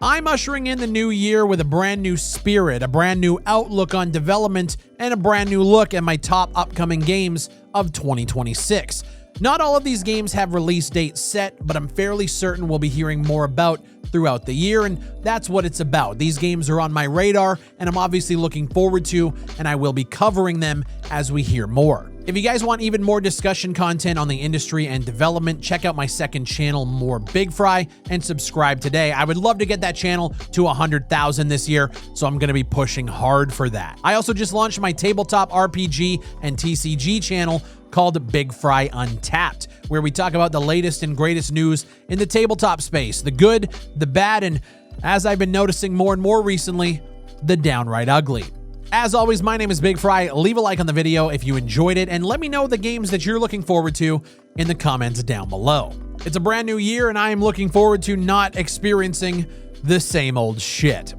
I'm ushering in the new year with a brand new spirit, a brand new outlook on development, and a brand new look at my top upcoming games of 2026. Not all of these games have release dates set, but I'm fairly certain we'll be hearing more about throughout the year, and that's what it's about. These games are on my radar, and I'm obviously looking forward to, and I will be covering them as we hear more. If you guys want even more discussion content on the industry and development, check out my second channel, More Big Fry, and subscribe today. I would love to get that channel to 100,000 this year, so I'm going to be pushing hard for that. I also just launched my tabletop RPG and TCG channel called Big Fry Untapped, where we talk about the latest and greatest news in the tabletop space, the good, the bad, and as I've been noticing more and more recently, the downright ugly. As always, my name is Big Fry. Leave a like on the video if you enjoyed it, and let me know the games that you're looking forward to in the comments down below. It's a brand new year, and I am looking forward to not experiencing the same old shit.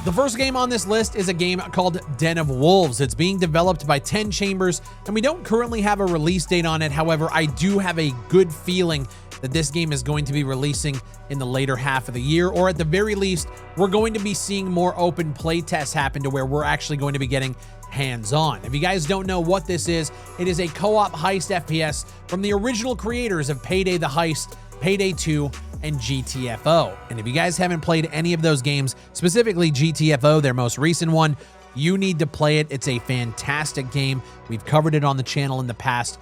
The first game on this list is a game called Den of Wolves. It's being developed by 10 Chambers, and we don't currently have a release date on it. However, I do have a good feeling that this game is going to be releasing in the later half of the year, or at the very least, we're going to be seeing more open play tests happen to where we're actually going to be getting hands-on. If you guys don't know what this is, it is a co-op heist FPS from the original creators of Payday the Heist, Payday 2, and GTFO. And if you guys haven't played any of those games, specifically GTFO, their most recent one, you need to play it. It's a fantastic game. We've covered it on the channel in the past.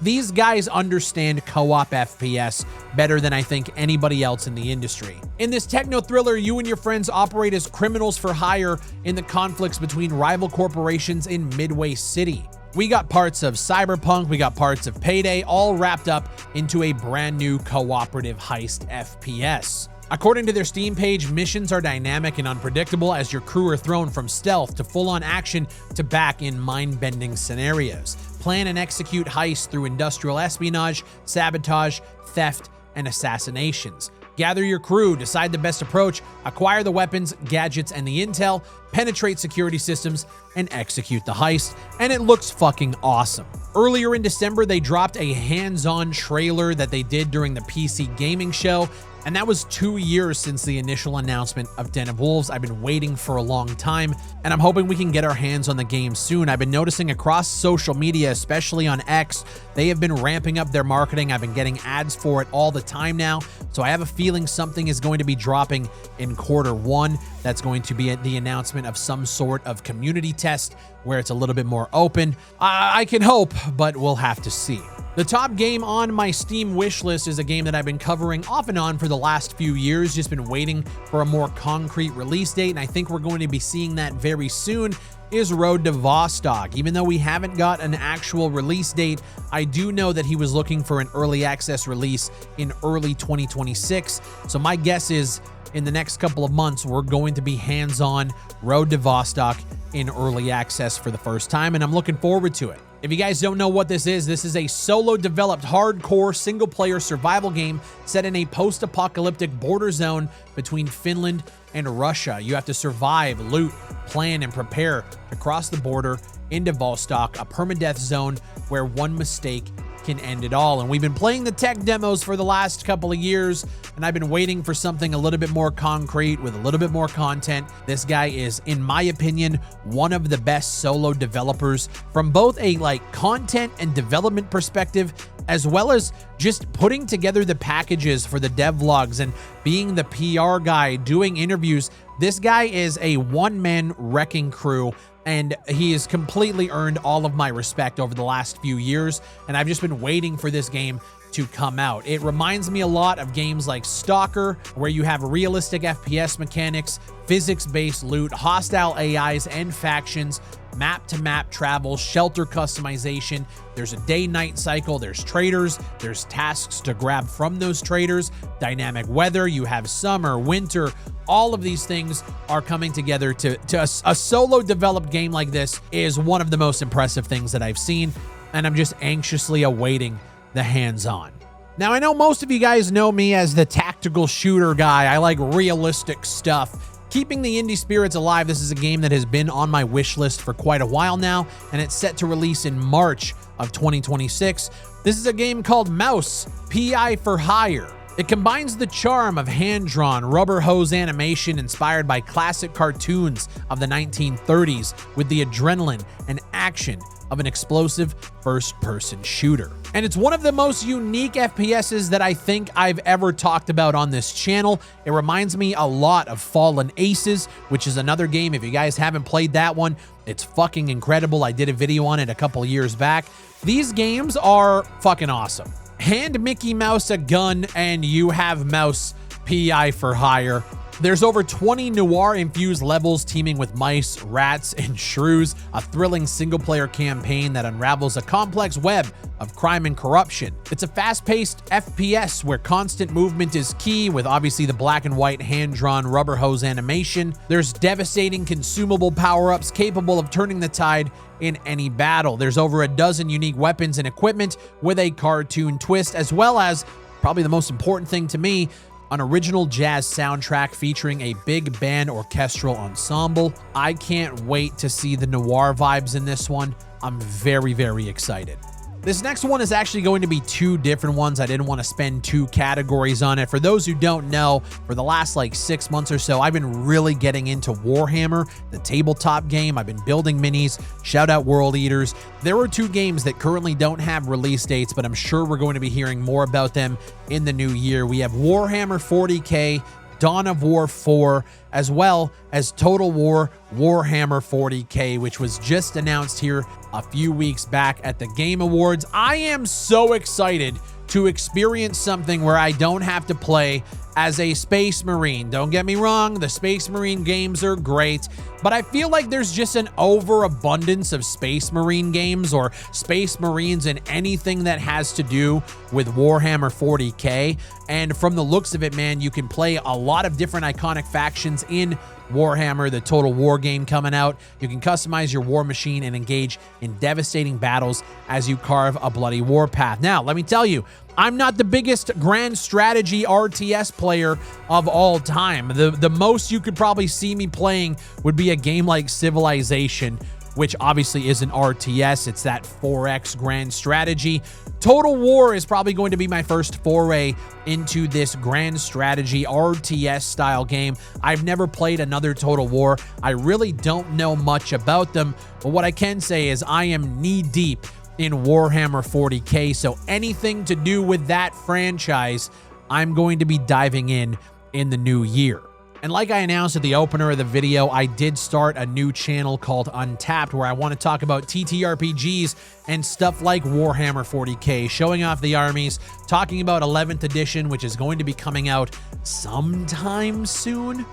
These guys understand co-op FPS better than I think anybody else in the industry. In this techno thriller, you and your friends operate as criminals for hire in the conflicts between rival corporations in Midway City. We got parts of Cyberpunk, we got parts of Payday, all wrapped up into a brand new cooperative heist FPS. According to their Steam page, missions are dynamic and unpredictable as your crew are thrown from stealth to full-on action to back in mind-bending scenarios. Plan and execute heists through industrial espionage, sabotage, theft, and assassinations. Gather your crew, decide the best approach, acquire the weapons, gadgets, and the intel, penetrate security systems, and execute the heist, and it looks fucking awesome. Earlier in December, they dropped a hands-on trailer that they did during the PC gaming show, and that was 2 years since the initial announcement of Den of Wolves. I've been waiting for a long time, and I'm hoping we can get our hands on the game soon. I've been noticing across social media, especially on X, they have been ramping up their marketing. I've been getting ads for it all the time now, so I have a feeling something is going to be dropping in Q1. That's going to be the announcement of some sort of community test where it's a little bit more open. I can hope, but we'll have to see. The top game on my Steam wishlist is a game that I've been covering off and on for the last few years, just been waiting for a more concrete release date, and I think we're going to be seeing that very soon, is Road to Vostok. Even though we haven't got an actual release date, I do know that he was looking for an early access release in early 2026, so my guess is in the next couple of months, we're going to be hands-on Road to Vostok in early access for the first time, and I'm looking forward to it. If you guys don't know what this is a solo-developed hardcore single-player survival game set in a post-apocalyptic border zone between Finland and Russia. You have to survive, loot, plan, and prepare to cross the border into Vostok, a permadeath zone where one mistake can end it all. And we've been playing the tech demos for the last couple of years, and I've been waiting for something a little bit more concrete with a little bit more content. This guy is, in my opinion, one of the best solo developers from both a content and development perspective, as well as just putting together the packages for the devlogs and being the PR guy, doing interviews. This guy is a one-man wrecking crew, and he has completely earned all of my respect over the last few years, and I've just been waiting for this game to come out. It reminds me a lot of games like Stalker, where you have realistic FPS mechanics, physics-based loot, hostile AIs and factions, map-to-map travel, shelter customization. There's a day-night cycle, there's traders, there's tasks to grab from those traders, dynamic weather, you have summer, winter. All of these things are coming together to a solo-developed game like this is one of the most impressive things that I've seen, and I'm just anxiously awaiting the hands-on. Now, I know most of you guys know me as the tactical shooter guy. I like realistic stuff. Keeping the indie spirits alive, this is a game that has been on my wish list for quite a while now, and it's set to release in March of 2026. This is a game called Mouse, PI for Hire. It combines the charm of hand-drawn rubber hose animation inspired by classic cartoons of the 1930s with the adrenaline and action of an explosive first-person shooter. And it's one of the most unique FPSs that I think I've ever talked about on this channel. It reminds me a lot of Fallen Aces, which is another game. If you guys haven't played that one, it's fucking incredible. I did a video on it a couple years back. These games are fucking awesome. Hand Mickey Mouse a gun and you have Mouse, PI for Hire. There's over 20 noir-infused levels teeming with mice, rats, and shrews, a thrilling single-player campaign that unravels a complex web of crime and corruption. It's a fast-paced FPS where constant movement is key, with obviously the black and white hand-drawn rubber hose animation. There's devastating consumable power-ups capable of turning the tide in any battle. There's over a dozen unique weapons and equipment with a cartoon twist, as well as, probably the most important thing to me, an original jazz soundtrack featuring a big band orchestral ensemble. I can't wait to see the noir vibes in this one. I'm very, very excited. This next one is actually going to be two different ones. I didn't want to spend two categories on it. For those who don't know, for the last like 6 months or so, I've been really getting into Warhammer, the tabletop game. I've been building minis. Shout out World Eaters. There are two games that currently don't have release dates, but I'm sure we're going to be hearing more about them in the new year. We have Warhammer 40K, Dawn of War 4, as well as Total War Warhammer 40K, which was just announced here a few weeks back at the Game Awards. I am so excited to experience something where I don't have to play as a Space Marine. Don't get me wrong, the Space Marine games are great, but I feel like there's just an overabundance of Space Marine games or Space Marines in anything that has to do with Warhammer 40K. And from the looks of it, man, you can play a lot of different iconic factions in Warhammer, the Total War game coming out. You can customize your war machine and engage in devastating battles as you carve a bloody warpath. Now, let me tell you, I'm not the biggest grand strategy RTS player of all time. The most you could probably see me playing would be a game like Civilization, which obviously is an RTS. It's that 4X grand strategy. Total War is probably going to be my first foray into this grand strategy RTS style game. I've never played another Total War. I really don't know much about them, but what I can say is I am knee deep in Warhammer 40K, so anything to do with that franchise, I'm going to be diving in the new year. And like I announced at the opener of the video, I did start a new channel called Untapped, where I want to talk about TTRPGs and stuff like Warhammer 40K, showing off the armies, talking about 11th edition, which is going to be coming out sometime soon.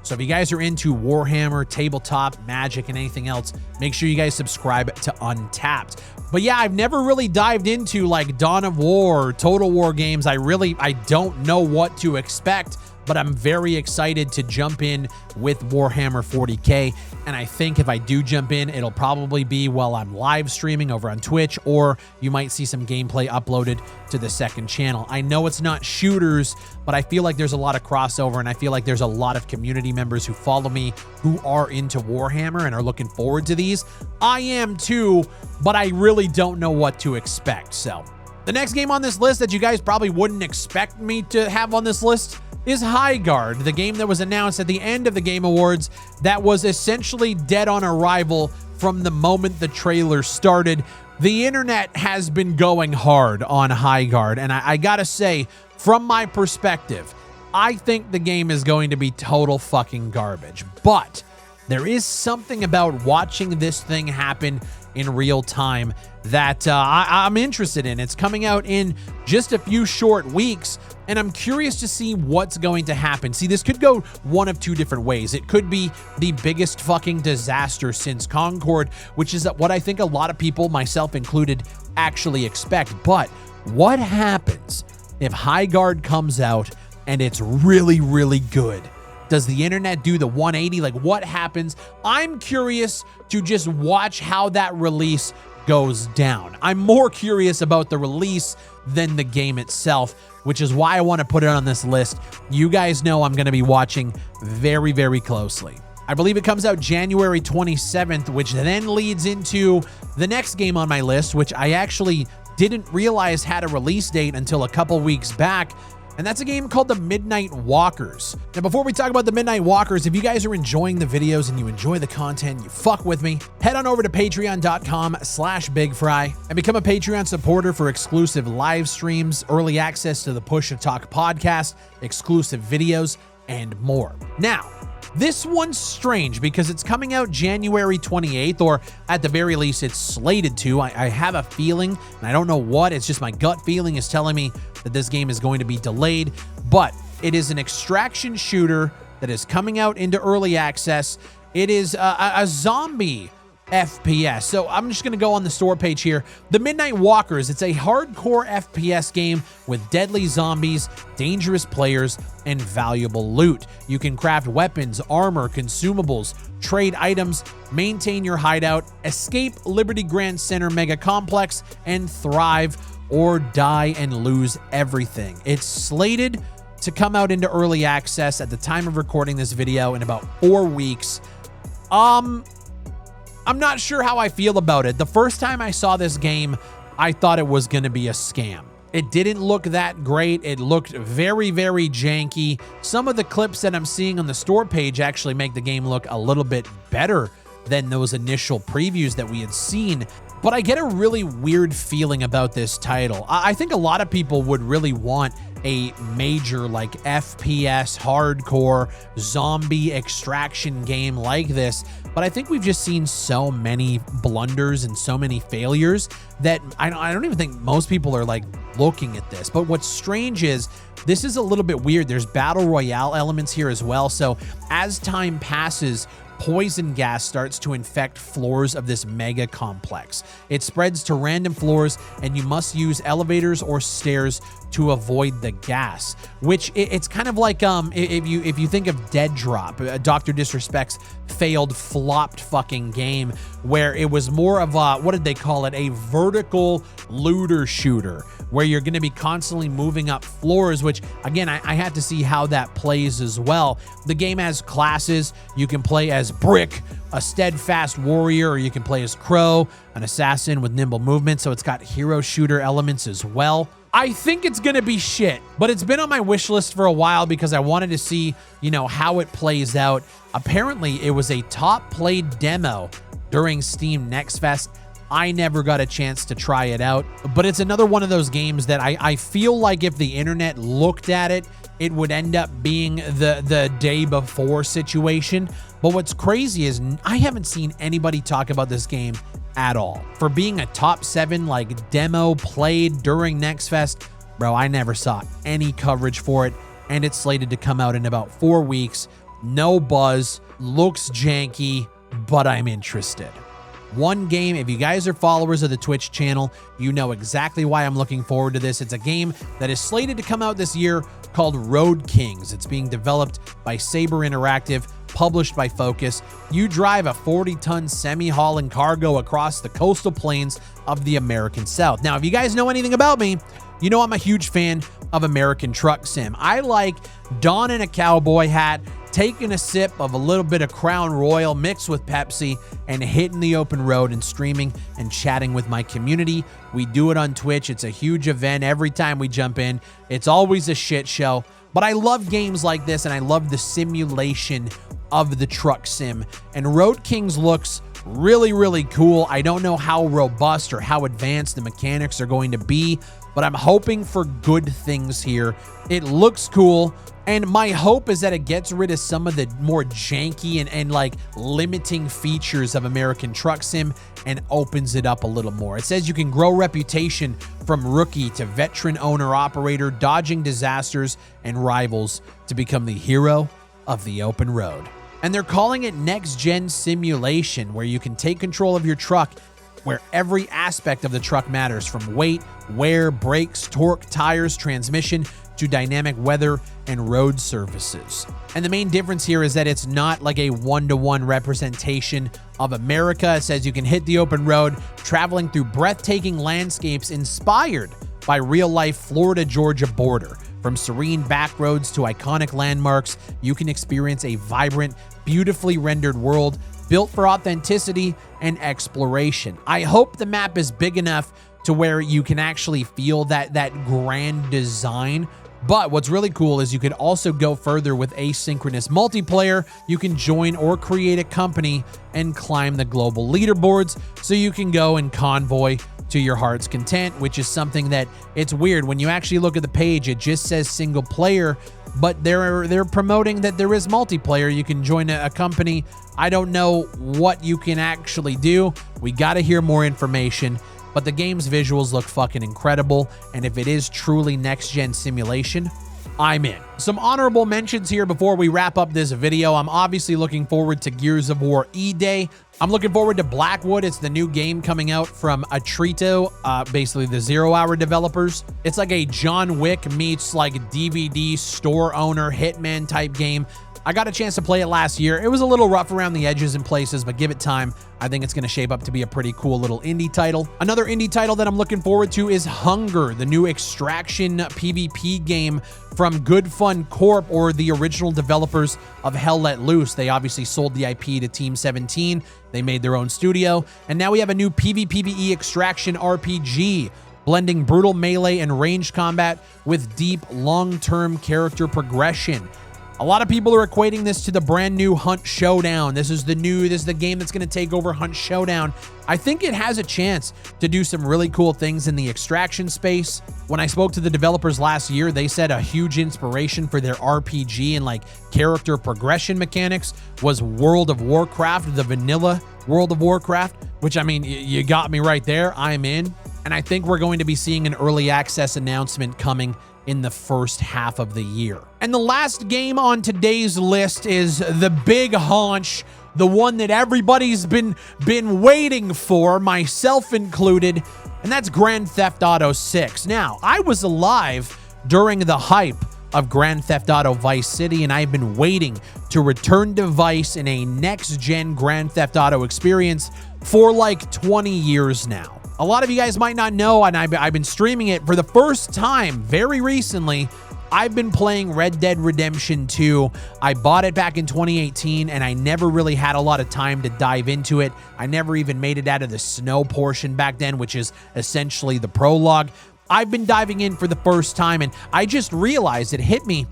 So if you guys are into Warhammer, tabletop, magic, and anything else, make sure you guys subscribe to Untapped. But yeah, I've never really dived into like Dawn of War, Total War games. I don't know what to expect, but I'm very excited to jump in with Warhammer 40K. And I think if I do jump in, it'll probably be while I'm live streaming over on Twitch, or you might see some gameplay uploaded to the second channel. I know it's not shooters, but I feel like there's a lot of crossover, and I feel like there's a lot of community members who follow me who are into Warhammer and are looking forward to these. I am too, but I really don't know what to expect. So the next game on this list that you guys probably wouldn't expect me to have on this list is Highguard, the game that was announced at the end of the Game Awards that was essentially dead on arrival from the moment the trailer started. The internet has been going hard on Highguard, and I gotta say, from my perspective, I think the game is going to be total fucking garbage. But there is something about watching this thing happen in real time that I'm interested in. It's coming out in just a few short weeks, and I'm curious to see what's going to happen. See, this could go one of two different ways. It could be the biggest fucking disaster since Concord, which is what I think a lot of people, myself included, actually expect. But what happens if Highguard comes out and it's really, really good? Does the internet do the 180? Like, what happens? I'm curious to just watch how that release goes down. I'm more curious about the release than the game itself, which is why I want to put it on this list. You guys know I'm going to be watching very, very closely. I believe it comes out January 27th, which then leads into the next game on my list, which I actually didn't realize had a release date until a couple weeks back. And that's a game called The Midnight Walkers. Now, before we talk about The Midnight Walkers, if you guys are enjoying the videos and you enjoy the content, you fuck with me, head on over to patreon.com/BigFry and become a Patreon supporter for exclusive live streams, early access to the Push to Talk podcast, exclusive videos, and more. Now, this one's strange because it's coming out January 28th, or at the very least, it's slated to. I have a feeling, and I don't know what, it's just my gut feeling is telling me that this game is going to be delayed, but it is an extraction shooter that is coming out into early access. It is a zombie FPS. So I'm just going to go on the store page here. The Midnight Walkers, it's a hardcore FPS game with deadly zombies, dangerous players, and valuable loot. You can craft weapons, armor, consumables, trade items, maintain your hideout, escape Liberty Grand Center Mega Complex, and thrive or die and lose everything. It's slated to come out into early access at the time of recording this video in about 4 weeks. I'm not sure how I feel about it. The first time I saw this game, I thought it was going to be a scam. It didn't look that great. It looked very, very janky. Some of the clips that I'm seeing on the store page actually make the game look a little bit better than those initial previews that we had seen. But I get a really weird feeling about this title. I think a lot of people would really want a major like FPS hardcore zombie extraction game like this, but I think we've just seen so many blunders and so many failures that I don't even think most people are like looking at this. But what's strange is this is a little bit weird. There's battle royale elements here as well. So as time passes, poison gas starts to infect floors of this mega complex. It spreads to random floors, and you must use elevators or stairs to avoid the gas, which it's kind of like if you think of Dead Drop, Dr. Disrespect's failed flopped fucking game, where it was more of a, what did they call it, a vertical looter shooter, where you're going to be constantly moving up floors, which again, I had to see how that plays as well. The game has classes. You can play as Brick, a steadfast warrior, or you can play as Crow, an assassin with nimble movement. So it's got hero shooter elements as well. I think it's going to be shit, but it's been on my wish list for a while because I wanted to see, how it plays out. Apparently, it was a top played demo during Steam Next Fest. I never got a chance to try it out, but it's another one of those games that I feel like if the internet looked at it, it would end up being the day before situation. But what's crazy is I haven't seen anybody talk about this game at all. For being a top 7 like demo played during Next Fest, bro, I never saw any coverage for it, and it's slated to come out in about 4 weeks. No buzz, looks janky, but I'm interested. One game, if you guys are followers of the Twitch channel, you know exactly why I'm looking forward to this. It's a game that is slated to come out this year called Road Kings. It's being developed by Saber Interactive, published by Focus. You drive a 40-ton semi-hauling cargo across the coastal plains of the American South. Now, if you guys know anything about me, you know I'm a huge fan of American Truck Sim. I like donning a cowboy hat, taking a sip of a little bit of Crown Royal mixed with Pepsi, and hitting the open road and streaming and chatting with my community. We do it on Twitch. It's a huge event every time we jump in. It's always a shit show, but I love games like this, and I love the simulation of the truck sim. And Road Kings looks really, really cool. I don't know how robust or how advanced the mechanics are going to be, but I'm hoping for good things here. It looks cool, and my hope is that it gets rid of some of the more janky and like limiting features of American Truck Sim and opens it up a little more. It says you can grow reputation from rookie to veteran owner-operator, dodging disasters and rivals to become the hero of the open road. And they're calling it Next Gen Simulation, where you can take control of your truck, where every aspect of the truck matters, from weight, wear, brakes, torque, tires, transmission. to dynamic weather and road surfaces. And the main difference here is that it's not like a one-to-one representation of America. It says you can hit the open road, traveling through breathtaking landscapes inspired by real-life Florida-Georgia border. From serene back roads to iconic landmarks, you can experience a vibrant, beautifully rendered world built for authenticity and exploration. I hope the map is big enough to where you can actually feel that grand design. But what's really cool is you could also go further with asynchronous multiplayer. You can join or create a company and climb the global leaderboards, so you can go and convoy to your heart's content, which is something that it's weird. When you actually look at the page, it just says single player, but they're promoting that there is multiplayer. You can join a company. I don't know what you can actually do. We got to hear more information, but the game's visuals look fucking incredible. And if it is truly next-gen simulation, I'm in. Some honorable mentions here before we wrap up this video. I'm obviously looking forward to Gears of War E-Day. I'm looking forward to Blackwood. It's the new game coming out from Atreto, basically the 0 Hour developers. It's like a John Wick meets like DVD store owner hitman type game. I got a chance to play it last year. It was a little rough around the edges in places, but give it time. I think it's going to shape up to be a pretty cool little indie title. Another indie title that I'm looking forward to is Hunger, the new extraction PvP game from Good Fun Corp, or the original developers of Hell Let Loose. They obviously sold the IP to Team 17. They made their own studio. And now we have a new PvPvE extraction RPG, blending brutal melee and ranged combat with deep, long-term character progression. A lot of people are equating this to the brand new Hunt Showdown. This is the game that's going to take over Hunt Showdown. I think it has a chance to do some really cool things in the extraction space. When I spoke to the developers last year, they said a huge inspiration for their RPG and like character progression mechanics was World of Warcraft, the vanilla World of Warcraft, which, I mean, you got me right there. I'm in. And I think we're going to be seeing an early access announcement coming in the first half of the year. And the last game on today's list is the big haunch, the one that everybody's been waiting for, myself included, and that's Grand Theft Auto 6. Now, I was alive during the hype of Grand Theft Auto Vice City, and I've been waiting to return to Vice in a next-gen Grand Theft Auto experience for like 20 years now. A lot of you guys might not know, and I've been streaming it for the first time very recently. I've been playing Red Dead Redemption 2. I bought it back in 2018, and I never really had a lot of time to dive into it. I never even made it out of the snow portion back then, which is essentially the prologue. I've been diving in for the first time, and I just realized, it hit me,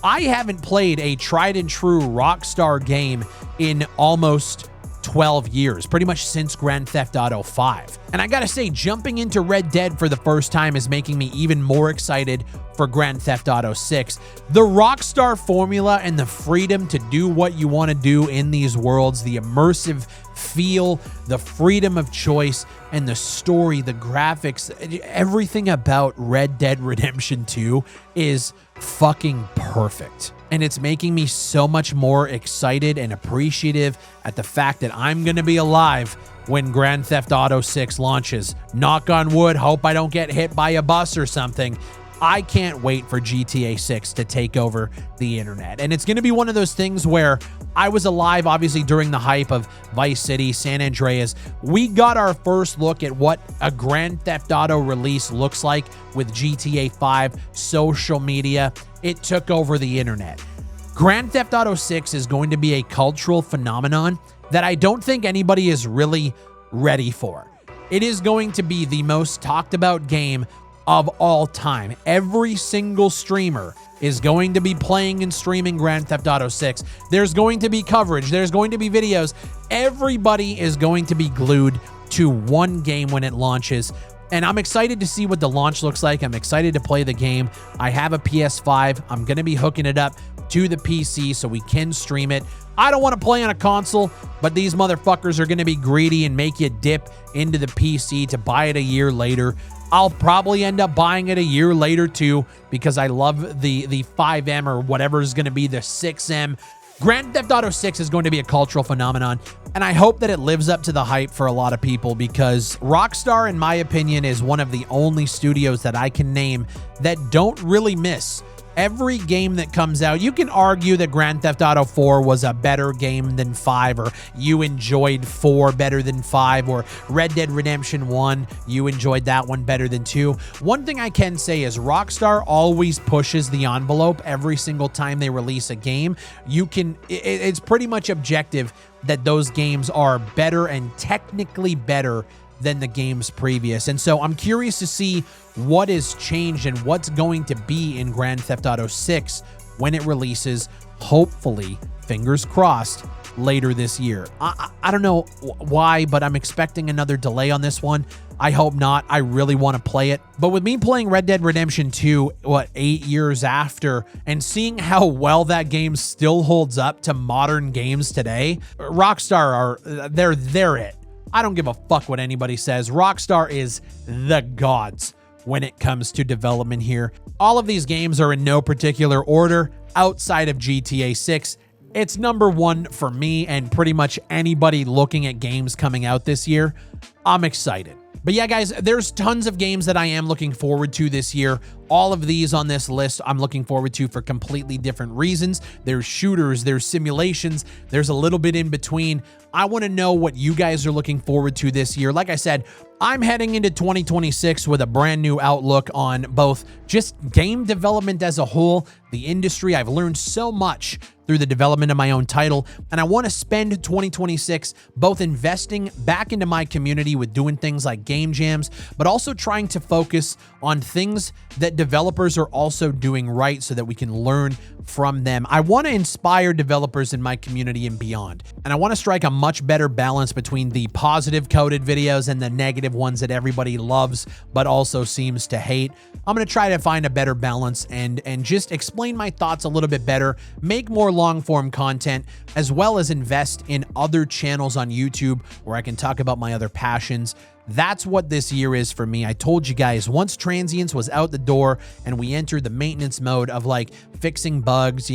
I haven't played a tried and true Rockstar game in almost 12 years, pretty much since Grand Theft Auto 5. And I gotta say, jumping into Red Dead for the first time is making me even more excited for Grand Theft Auto 6. The Rockstar formula and the freedom to do what you want to do in these worlds, the immersive feel, the freedom of choice, and the story, the graphics, everything about Red Dead Redemption 2 is fucking perfect. And it's making me so much more excited and appreciative at the fact that I'm going to be alive when Grand Theft Auto 6 launches. Knock on wood, hope I don't get hit by a bus or something. I can't wait for GTA 6 to take over the internet. And it's going to be one of those things where I was alive, obviously, during the hype of Vice City, San Andreas. We got our first look at what a Grand Theft Auto release looks like with GTA 5, social media. It took over the internet. Grand Theft Auto 6 is going to be a cultural phenomenon that I don't think anybody is really ready for. It is going to be the most talked about game of all time. Every single streamer is going to be playing and streaming Grand Theft Auto 6. There's going to be coverage. There's going to be videos. Everybody is going to be glued to one game when it launches. And I'm excited to see what the launch looks like. I'm excited to play the game. I have a PS5. I'm going to be hooking it up to the PC so we can stream it. I don't want to play on a console, but these motherfuckers are going to be greedy and make you dip into the PC to buy it a year later. I'll probably end up buying it a year later too, because I love the 5M or whatever is going to be the 6M. Grand Theft Auto 6 is going to be a cultural phenomenon, and I hope that it lives up to the hype for a lot of people, because Rockstar, in my opinion, is one of the only studios that I can name that don't really miss. Every game that comes out, you can argue that Grand Theft Auto 4 was a better game than 5, or you enjoyed 4 better than 5, or Red Dead Redemption 1, you enjoyed that one better than 2. One thing I can say is Rockstar always pushes the envelope every single time they release a game. It's pretty much objective that those games are better and technically better than the games previous. And so I'm curious to see what has changed and what's going to be in Grand Theft Auto 6 when it releases, hopefully, fingers crossed, later this year. I don't know why, but I'm expecting another delay on this one. I hope not. I really want to play it. But with me playing Red Dead Redemption 2, 8 years after, and seeing how well that game still holds up to modern games today, Rockstar they're it. I don't give a fuck what anybody says. Rockstar is the gods when it comes to development here. All of these games are in no particular order outside of GTA 6. It's number one for me and pretty much anybody looking at games coming out this year. I'm excited. But yeah, guys, there's tons of games that I am looking forward to this year. All of these on this list I'm looking forward to for completely different reasons. There's shooters, there's simulations, there's a little bit in between. I want to know what you guys are looking forward to this year. Like I said, I'm heading into 2026 with a brand new outlook on both just game development as a whole, the industry. I've learned so much through the development of my own title, and I want to spend 2026 both investing back into my community with doing things like game jams, but also trying to focus on things that developers are also doing right so that we can learn from them. I want to inspire developers in my community and beyond, and I want to strike a much better balance between the positive coded videos and the negative ones that everybody loves but also seems to hate. I'm going to try to find a better balance and just explain my thoughts a little bit better, make more long-form content, as well as invest in other channels on YouTube where I can talk about my other passions. That's what this year is for me. I told you guys, once Transients was out the door and we entered the maintenance mode of like fixing bugs,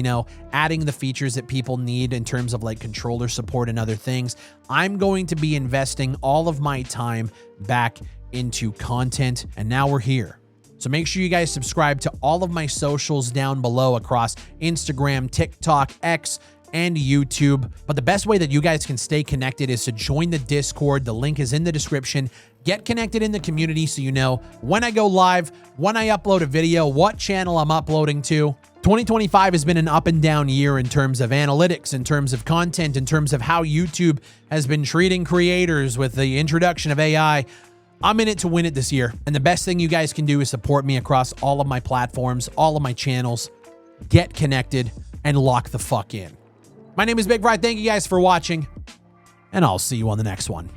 adding the features that people need in terms of like controller support and other things, I'm going to be investing all of my time back into content, and now we're here. So make sure you guys subscribe to all of my socials down below across Instagram, TikTok, X, and YouTube. But the best way that you guys can stay connected is to join the Discord. The link is in the description. Get connected in the community so you know when I go live, when I upload a video, what channel I'm uploading to. 2025 has been an up and down year in terms of analytics, in terms of content, in terms of how YouTube has been treating creators with the introduction of AI. I'm in it to win it this year. And the best thing you guys can do is support me across all of my platforms, all of my channels. Get connected and lock the fuck in. My name is BigFry. Thank you guys for watching, and I'll see you on the next one.